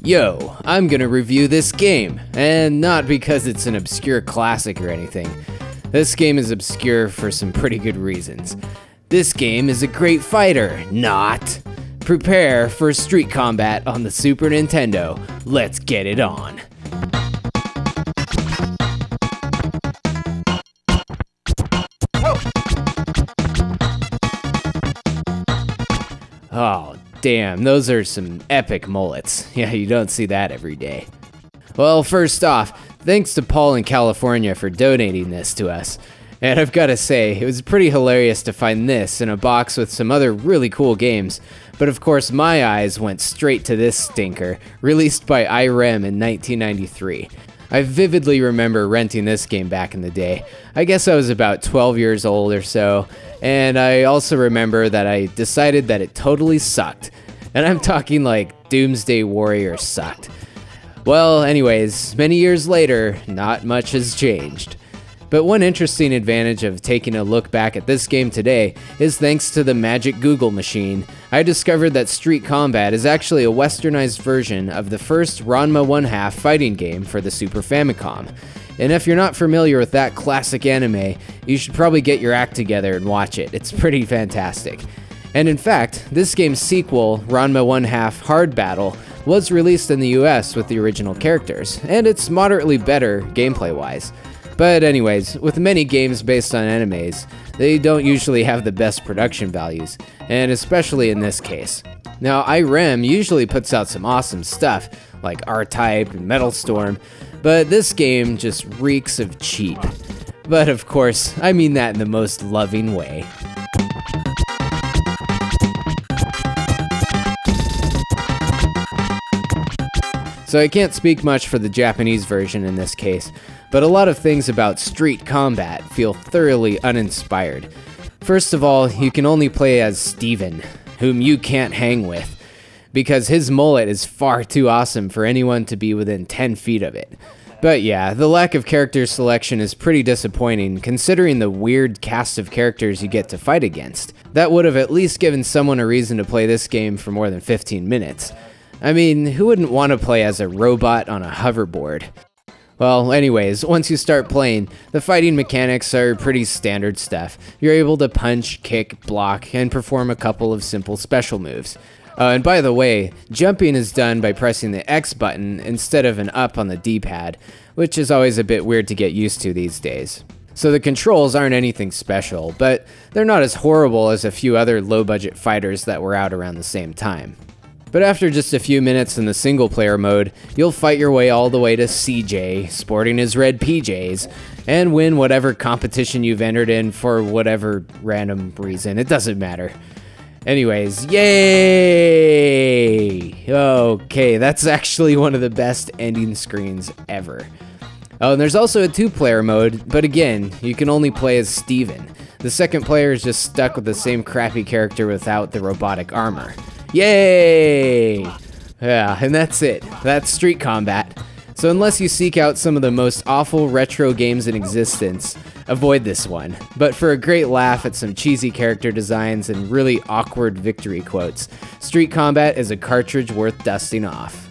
Yo, I'm gonna review this game, and not because it's an obscure classic or anything. This game is obscure for some pretty good reasons. This game is a great fighter, not. Prepare for Street Combat on the Super Nintendo. Let's get it on. Oh, damn, those are some epic mullets. Yeah, you don't see that every day. Well, first off, thanks to Paul in California for donating this to us. And I've gotta say, it was pretty hilarious to find this in a box with some other really cool games. But of course, my eyes went straight to this stinker, released by Irem in 1993. I vividly remember renting this game back in the day. I guess I was about 12 years old or so, and I also remember that I decided that it totally sucked. And I'm talking like Doomsday Warrior sucked. Well, anyways, many years later, not much has changed. But one interesting advantage of taking a look back at this game today is thanks to the magic Google machine. I discovered that Street Combat is actually a westernized version of the first Ranma 1/2 fighting game for the Super Famicom. And if you're not familiar with that classic anime, you should probably get your act together and watch it. It's pretty fantastic. And in fact, this game's sequel, Ranma 1/2 Hard Battle, was released in the US with the original characters, and it's moderately better gameplay-wise. But anyways, with many games based on animes, they don't usually have the best production values, and especially in this case. Now, Irem usually puts out some awesome stuff, like R-Type and Metal Storm, but this game just reeks of cheap. But of course, I mean that in the most loving way. So I can't speak much for the Japanese version in this case, but a lot of things about Street Combat feel thoroughly uninspired. First of all, you can only play as Steven, whom you can't hang with, because his mullet is far too awesome for anyone to be within 10 feet of it. But yeah, the lack of character selection is pretty disappointing considering the weird cast of characters you get to fight against. That would have at least given someone a reason to play this game for more than 15 minutes. I mean, who wouldn't want to play as a robot on a hoverboard? Well, anyways, once you start playing, the fighting mechanics are pretty standard stuff. You're able to punch, kick, block, and perform a couple of simple special moves. And by the way, jumping is done by pressing the X button instead of an up on the D-pad, which is always a bit weird to get used to these days. So the controls aren't anything special, but they're not as horrible as a few other low-budget fighters that were out around the same time. But after just a few minutes in the single-player mode, you'll fight your way all the way to CJ, sporting his red PJs, and win whatever competition you've entered in for whatever random reason. It doesn't matter. Anyways, yay! Okay, that's actually one of the best ending screens ever. Oh, and there's also a two-player mode, but again, you can only play as Steven. The second player is just stuck with the same crappy character without the robotic armor. Yay! Yeah, and that's it. That's Street Combat. So unless you seek out some of the most awful retro games in existence, avoid this one. But for a great laugh at some cheesy character designs and really awkward victory quotes, Street Combat is a cartridge worth dusting off.